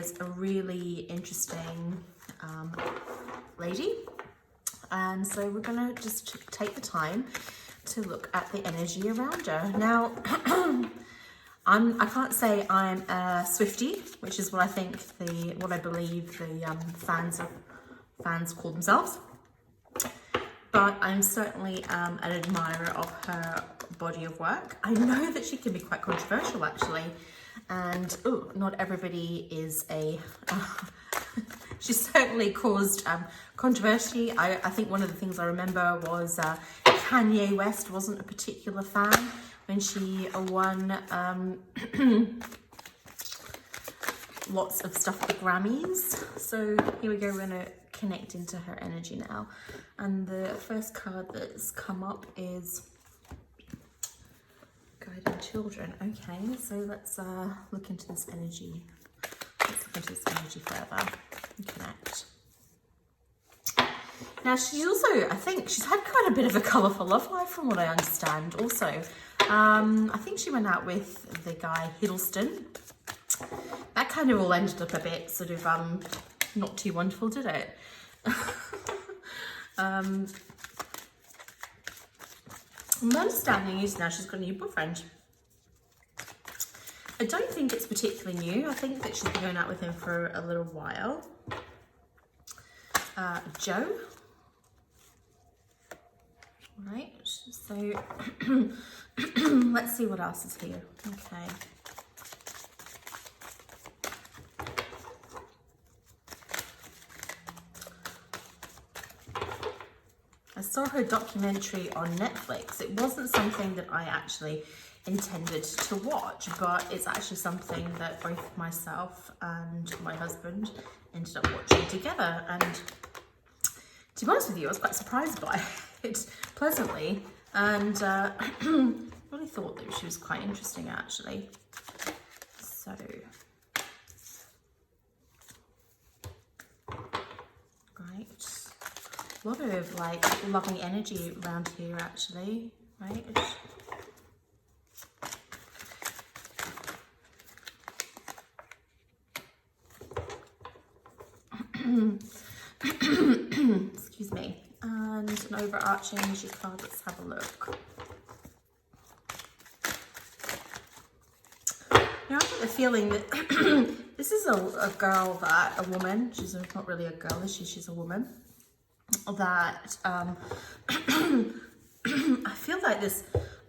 is a really interesting lady, and so we're gonna just take the time to look at the energy around her. Now, I can't say I'm a Swiftie, which is what I think what I believe the fans call themselves, but I'm certainly an admirer of her body of work. I know that she can be quite controversial, actually, and not everybody is a she certainly caused controversy. I think one of the things I remember was Kanye West wasn't a particular fan when she won lots of stuff at the Grammys. So here we go, we're gonna connect into her energy now. And the first card that's come up is Guiding Children. Okay, so let's look into this energy. Let's look into this energy further and connect. Now, she's also, I think, she's had quite a bit of a colourful love life from what I understand also. I think she went out with the guy Hiddleston. That kind of all ended up a bit sort of not too wonderful, did it? My understanding is now she's got a new boyfriend. I don't think it's particularly new. I think that she's been going out with him for a little while. Joe. Right, so let's see what else is here. Okay. I saw her documentary on Netflix. It wasn't something that I actually intended to watch, but it's actually something that both myself and my husband ended up watching together. And to be honest with you, I was quite surprised by it pleasantly, and really thought that she was quite interesting actually. So right, a lot of like loving energy around here actually, right? Excuse me. And an overarching energy card. Let's have a look. Now I get the feeling that this is a girl that, a woman, she's not really a girl, is she? She's a woman that I feel like this,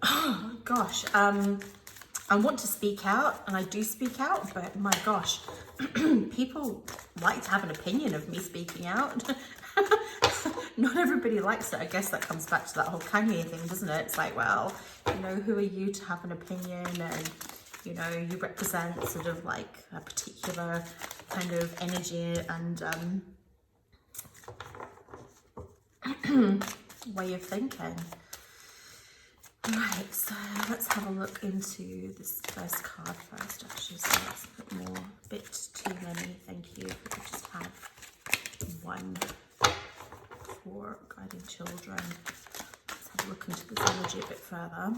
oh gosh, I want to speak out, and I do speak out, but my gosh, people like to have an opinion of me speaking out. Not everybody likes it. I guess that comes back to that whole Kanye thing, doesn't it? It's like, well, you know, who are you to have an opinion? And, you know, you represent sort of like a particular kind of energy and way of thinking. Right, so let's have a look into this first card first, actually. So let's put more, a bit too many, thank you. We could just have one for Guiding Children. Let's have a look into this energy a bit further.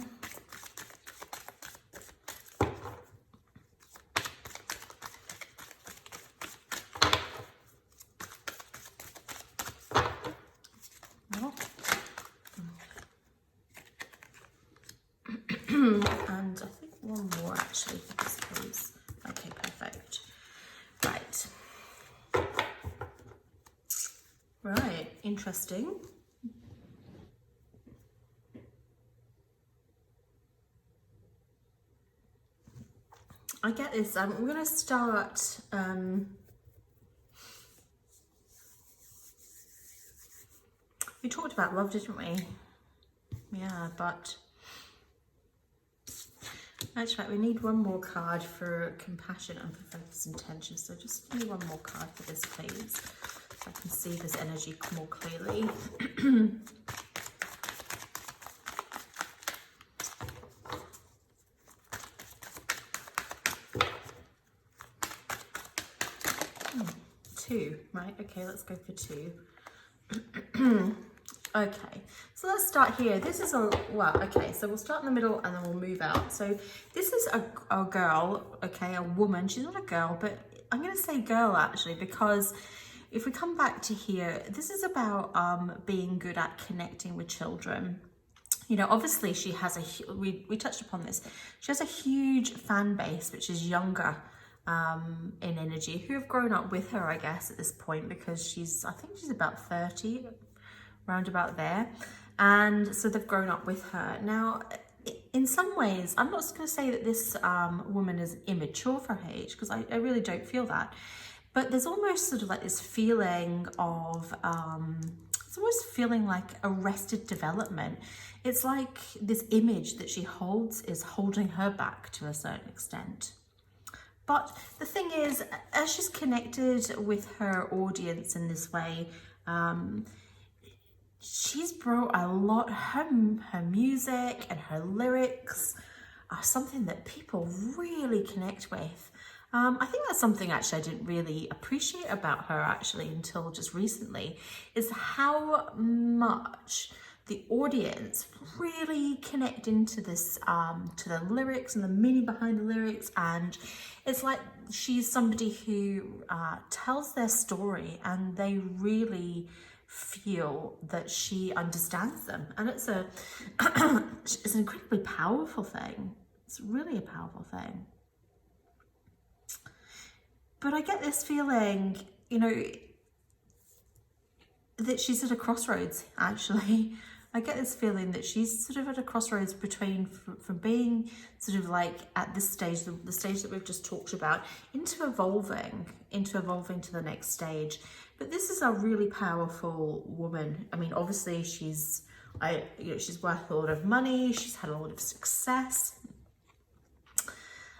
And I think one more actually for this, please. Okay, perfect. Right. Right, interesting. I get this. We're going to start. We talked about love, didn't we? Yeah, but that's right. We need one more card for compassion and for focus intention. So just give me one more card for this, please, so I can see this energy more clearly. Two, right? Okay, let's go for two. Okay, so let's start here. This is a, well, okay, so we'll start in the middle and then we'll move out. So this is a girl, okay, a woman. She's not a girl, but I'm going to say girl actually, because if we come back to here, this is about being good at connecting with children. You know, obviously she has we touched upon this. She has a huge fan base, which is younger in energy, who have grown up with her, I guess, at this point, because I think she's about 30, round about there. And so they've grown up with her. Now, in some ways, I'm not going to say that this woman is immature for her age, because I really don't feel that. But there's almost sort of like this feeling of, it's almost feeling like arrested development. It's like this image that she holds is holding her back to a certain extent. But the thing is, as she's connected with her audience in this way, she's brought a lot, her music and her lyrics are something that people really connect with. I think that's something actually I didn't really appreciate about her actually until just recently, is how much the audience really connect into this, to the lyrics and the meaning behind the lyrics. And it's like she's somebody who tells their story and they really feel that she understands them. And it's an incredibly powerful thing. It's really a powerful thing. But I get this feeling, you know, that she's at a crossroads, actually. I get this feeling that she's sort of at a crossroads between from being sort of like at this stage, the stage that we've just talked about, into evolving to the next stage. But this is a really powerful woman. I mean, obviously she's worth a lot of money. She's had a lot of success.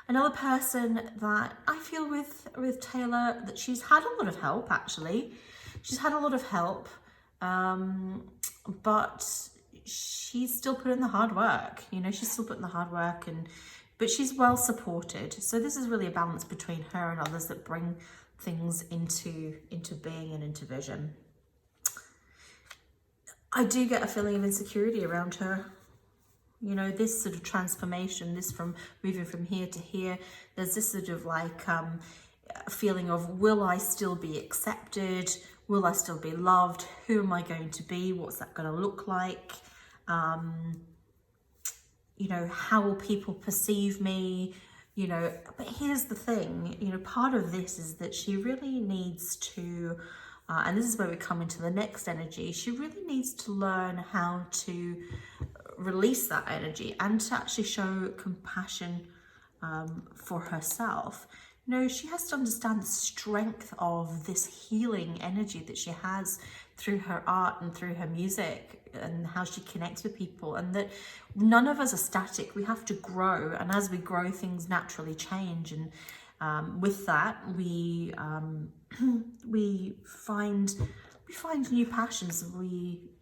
Another person that I feel with Taylor, that she's had a lot of help, actually. She's had a lot of help, but she's still put in the hard work. You know, she's still putting the hard work, but she's well supported. So this is really a balance between her and others that bring things into being and into vision. I do get a feeling of insecurity around her. You know, this sort of transformation, this from moving from here to here, there's this sort of like feeling of, will I still be accepted? Will I still be loved? Who am I going to be? What's that going to look like? You know, how will people perceive me? You know, but here's the thing, you know, part of this is that she really needs to, and this is where we come into the next energy, she really needs to learn how to release that energy and to actually show compassion for herself. You know, she has to understand the strength of this healing energy that she has through her art and through her music and how she connects with people, and that none of us are static. We have to grow, and as we grow, things naturally change, and with that we find new passions.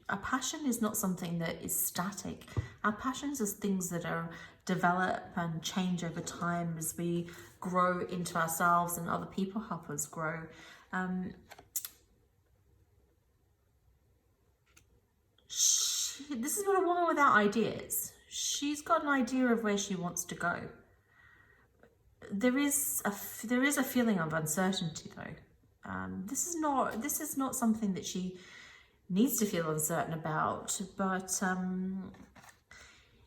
Our passion is not something that is static. Our passions are things that are develop and change over time as we grow into ourselves and other people help us grow. This is not a woman without ideas. She's got an idea of where she wants to go. There is a feeling of uncertainty though. This is not something that she needs to feel uncertain about, but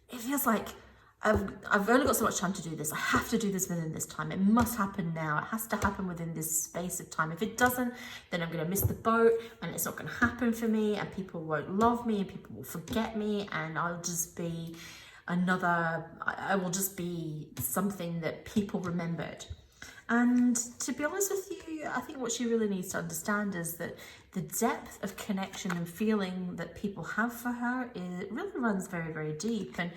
it feels like I've only got so much time to do this. I have to do this within this time. It must happen now. It has to happen within this space of time. If it doesn't, then I'm going to miss the boat and it's not going to happen for me, and people won't love me and people will forget me, and I'll just be I will just be something that people remembered. And to be honest with you, I think what she really needs to understand is that the depth of connection and feeling that people have for her, it really runs very, very deep. And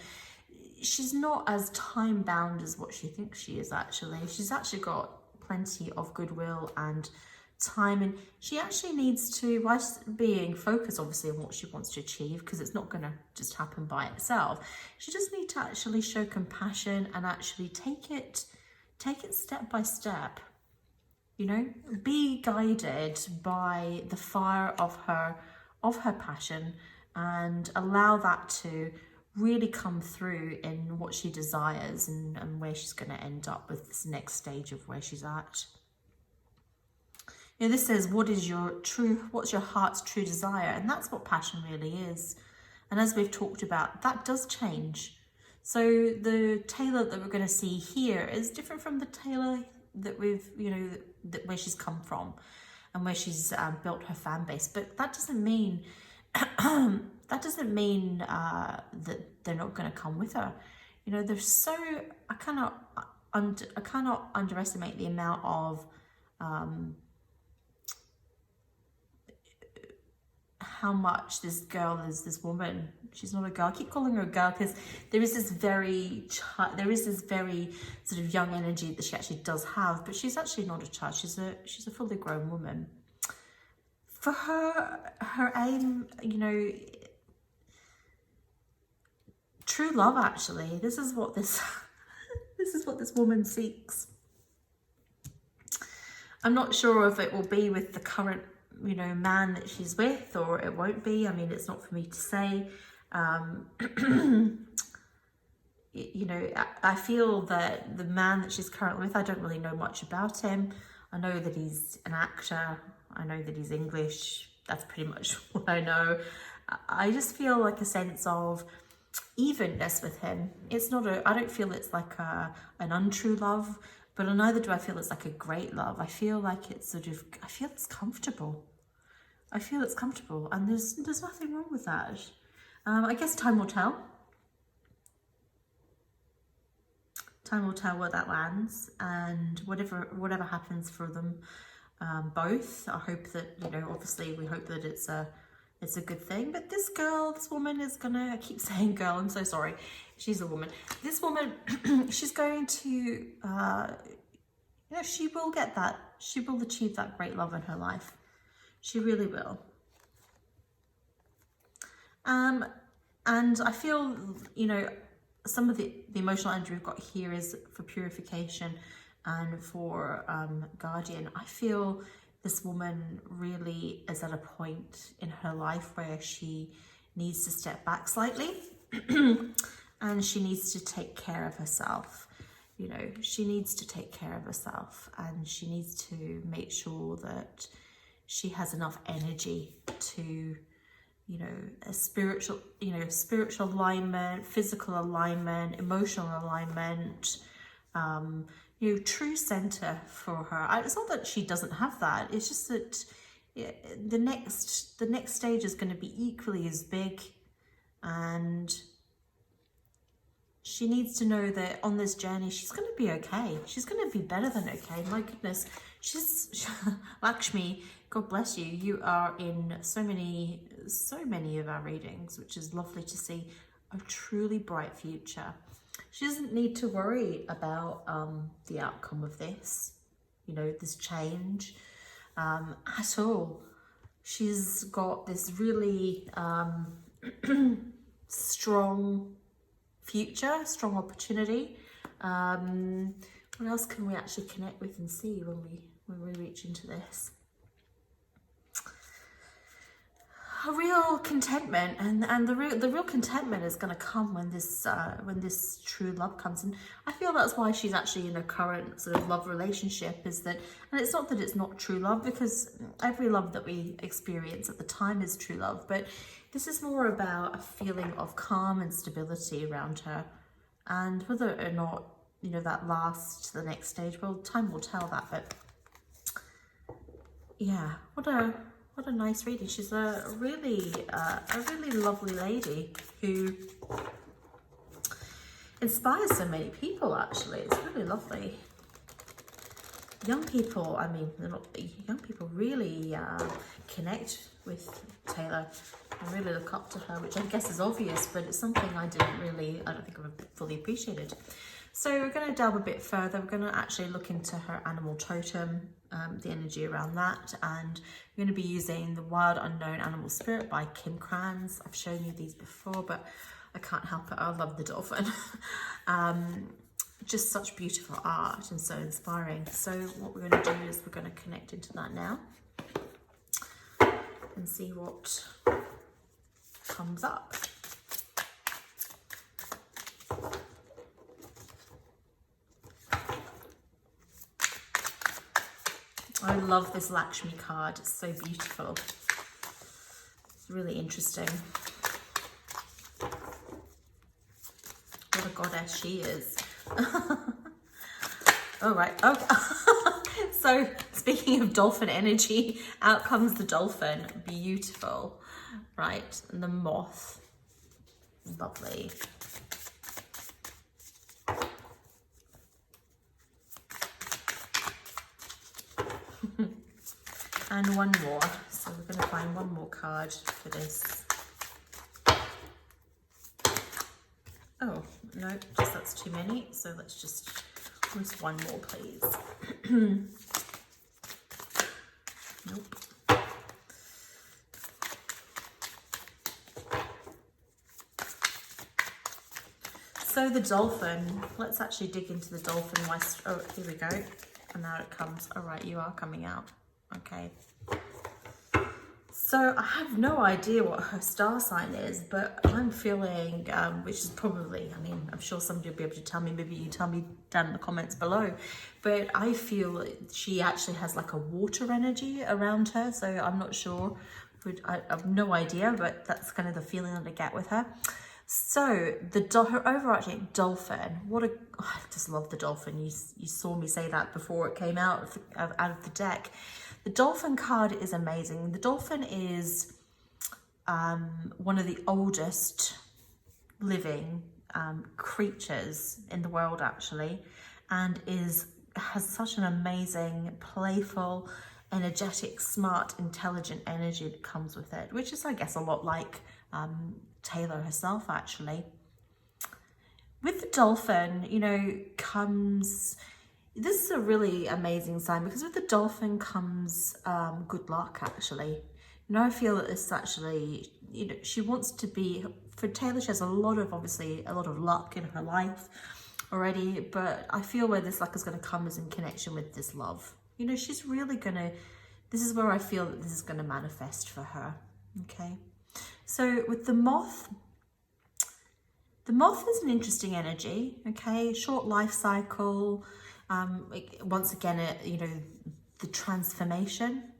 she's not as time bound as what she thinks she is actually. She's actually got plenty of goodwill and time, and she actually needs to, whilst being focused obviously on what she wants to achieve, because it's not going to just happen by itself, she just needs to actually show compassion and actually take it step by step. You know, be guided by the fire of her passion, and allow that to really come through in what she desires and where she's going to end up with this next stage of where she's at. You know, this says, what's your heart's true desire? And that's what passion really is. And as we've talked about, that does change. So the Taylor that we're going to see here is different from the Taylor that we've, you know, where she's come from and where she's built her fan base. But that doesn't mean that they're not going to come with her. You know, there's so I cannot underestimate the amount of how much this girl is, this woman. She's not a girl. I keep calling her a girl because there is this very sort of young energy that she actually does have, but she's actually not a child. She's a fully grown woman. For her aim, you know, true love. Actually, this is what this woman seeks. I'm not sure if it will be with the current, you know, man that she's with, or it won't be. I mean, it's not for me to say. You know, I feel that the man that she's currently with, I don't really know much about him. I know that he's an actor. I know that he's English. That's pretty much what I know. I just feel like a sense of evenness with him. It's not I don't feel it's like an untrue love, but neither do I feel it's like a great love. I feel like it's I feel it's comfortable. I feel it's comfortable, and there's nothing wrong with that. I guess time will tell. Time will tell where that lands, and whatever happens for them both. I hope that, you know, obviously we hope that it's a good thing. But this woman is gonna, I keep saying girl, I'm so sorry. She's a woman. This woman, she's going to, you know, she will get that. She will achieve that great love in her life. She really will. And I feel, you know, some of the emotional energy we've got here is for purification and for guardian. I feel this woman really is at a point in her life where she needs to step back slightly and she needs to take care of herself. You know, she needs to take care of herself, and she needs to make sure that she has enough energy to, you know, a spiritual alignment, physical alignment, emotional alignment, you know, true center for her. It's not that she doesn't have that. It's just that the next stage is going to be equally as big, and she needs to know that on this journey she's going to be okay. She's going to be better than okay. My goodness, she's Lakshmi, God bless you. You are in so many of our readings, which is lovely to see. A truly bright future. She doesn't need to worry about the outcome of this, you know, this change at all. She's got this really strong future, strong opportunity. What else can we actually connect with and see when we reach into this? A real contentment, and the real contentment is going to come when this true love comes. And I feel that's why she's actually in a current sort of love relationship, is that, and it's not that it's not true love, because every love that we experience at the time is true love, but this is more about a feeling of calm and stability around her. And whether or not, you know, that lasts to the next stage, well, time will tell that. But yeah, what a nice reading. She's a really lovely lady who inspires so many people, actually. It's really lovely. Young people, I mean, young people really connect with Taylor and really look up to her, which I guess is obvious, but it's something I don't think I've fully appreciated. So we're going to delve a bit further. We're going to actually look into her animal totem, the energy around that, and we're going to be using the Wild Unknown Animal Spirit by Kim Kranz. I've shown you these before, but I can't help it. I love the dolphin. Just such beautiful art and so inspiring. So what we're going to do is we're going to connect into that now and see what comes up. I love this Lakshmi card. It's so beautiful. It's really interesting. What a goddess she is. All right. Oh, so speaking of dolphin energy, out comes the dolphin. Beautiful, right? And the moth. Lovely. And one more. So we're going to find one more card for this. Oh, no, just that's too many. So let's just one more, please. Nope. So the dolphin, let's actually dig into the dolphin. Oh, here we go. And now it comes. All right, you are coming out. Okay. So I have no idea what her star sign is, but I'm feeling, which is probably, I mean, I'm sure somebody will be able to tell me, maybe you tell me down in the comments below, but I feel she actually has like a water energy around her, so I'm not sure, I have no idea, but that's kind of the feeling that I get with her. So her overarching dolphin, I just love the dolphin. You saw me say that before it came out of the deck. The dolphin card is amazing. The dolphin is one of the oldest living creatures in the world, actually, and has such an amazing, playful, energetic, smart, intelligent energy that comes with it, which is, I guess, a lot like Taylor herself, actually. With the dolphin, you know, this is a really amazing sign, because with the dolphin comes good luck, actually. You know, I feel that this actually, you know, she wants to be, for Taylor, she has obviously a lot of luck in her life already, but I feel where this luck is going to come is in connection with this love. You know, she's really going to, this is where I feel that this is going to manifest for her, okay? So with the moth is an interesting energy, okay? Short life cycle. Once again, you know, the transformation.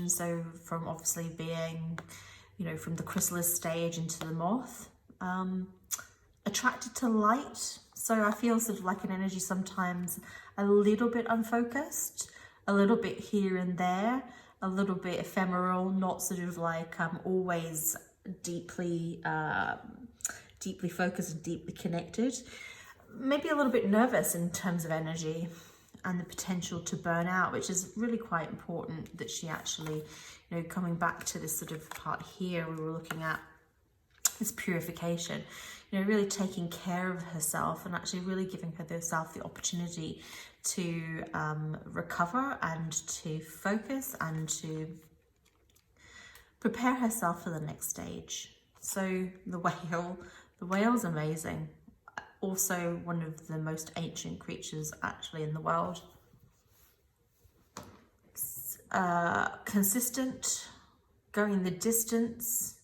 So from obviously being, you know, from the chrysalis stage into the moth. Attracted to light. So I feel sort of like an energy sometimes a little bit unfocused, a little bit here and there, a little bit ephemeral, not sort of like always deeply focused and deeply connected. Maybe a little bit nervous in terms of energy and the potential to burn out, which is really quite important that she actually, you know, coming back to this sort of part here, we were looking at this purification, you know, really taking care of herself and actually really giving herself the opportunity to recover and to focus and to prepare herself for the next stage. So the whale's amazing. Also one of the most ancient creatures actually in the world. Consistent, going the distance,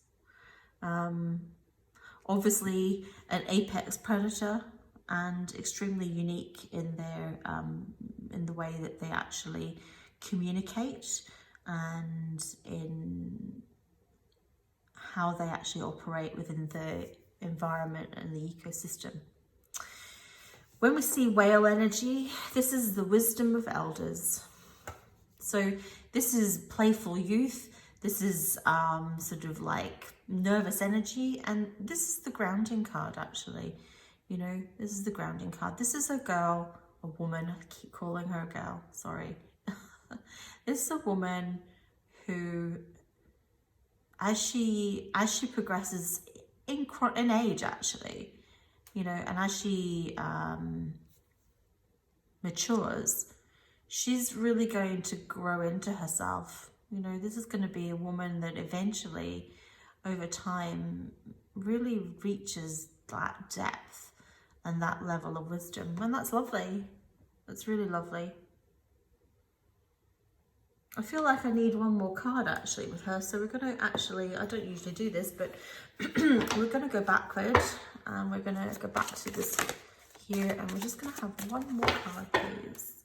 obviously an apex predator, and extremely unique in their in the way that they actually communicate and in how they actually operate within the environment and the ecosystem. When we see whale energy, this is the wisdom of elders. So this is playful youth. This is sort of like nervous energy. And this is the grounding card, actually. You know, this is the grounding card. This is a girl, a woman. I keep calling her a girl, sorry. This is a woman who, as she progresses in age, actually, you know, and as she matures, she's really going to grow into herself. You know, this is going to be a woman that eventually, over time, really reaches that depth and that level of wisdom. And that's lovely. That's really lovely. I feel like I need one more card actually with her. So we're going to actually, I don't usually do this, but we're going to go backwards. And we're going to go back to this here. And we're just going to have one more card, please.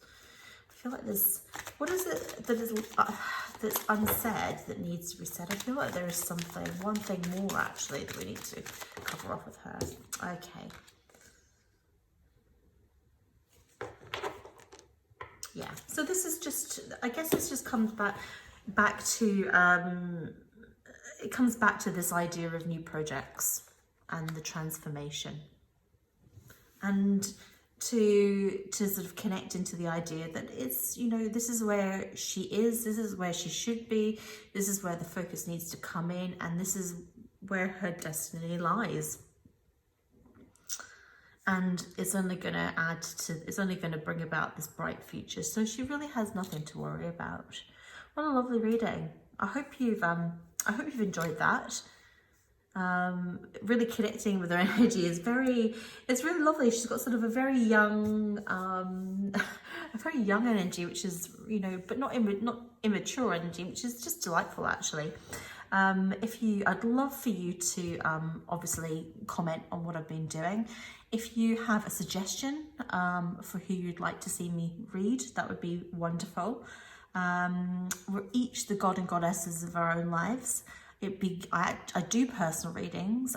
I feel like there's, what is it that is that's unsaid that needs to be said? I feel like there is something, one thing more actually that we need to cover off with her. Okay. Yeah, so this is just, I guess this just comes back to, it comes back to this idea of new projects and the transformation. And to sort of connect into the idea that it's, you know, this is where she is, this is where she should be, this is where the focus needs to come in, and this is where her destiny lies. And it's only going to add to, it's only going to bring about this bright future. So she really has nothing to worry about. What a lovely reading. I hope you've enjoyed that. Really connecting with her energy is it's really lovely. She's got sort of a very young, energy, which is, you know, but not immature energy, which is just delightful actually. I'd love for you to obviously comment on what I've been doing. If you have a suggestion for who you'd like to see me read, that would be wonderful. We're each the god and goddesses of our own lives. I do personal readings.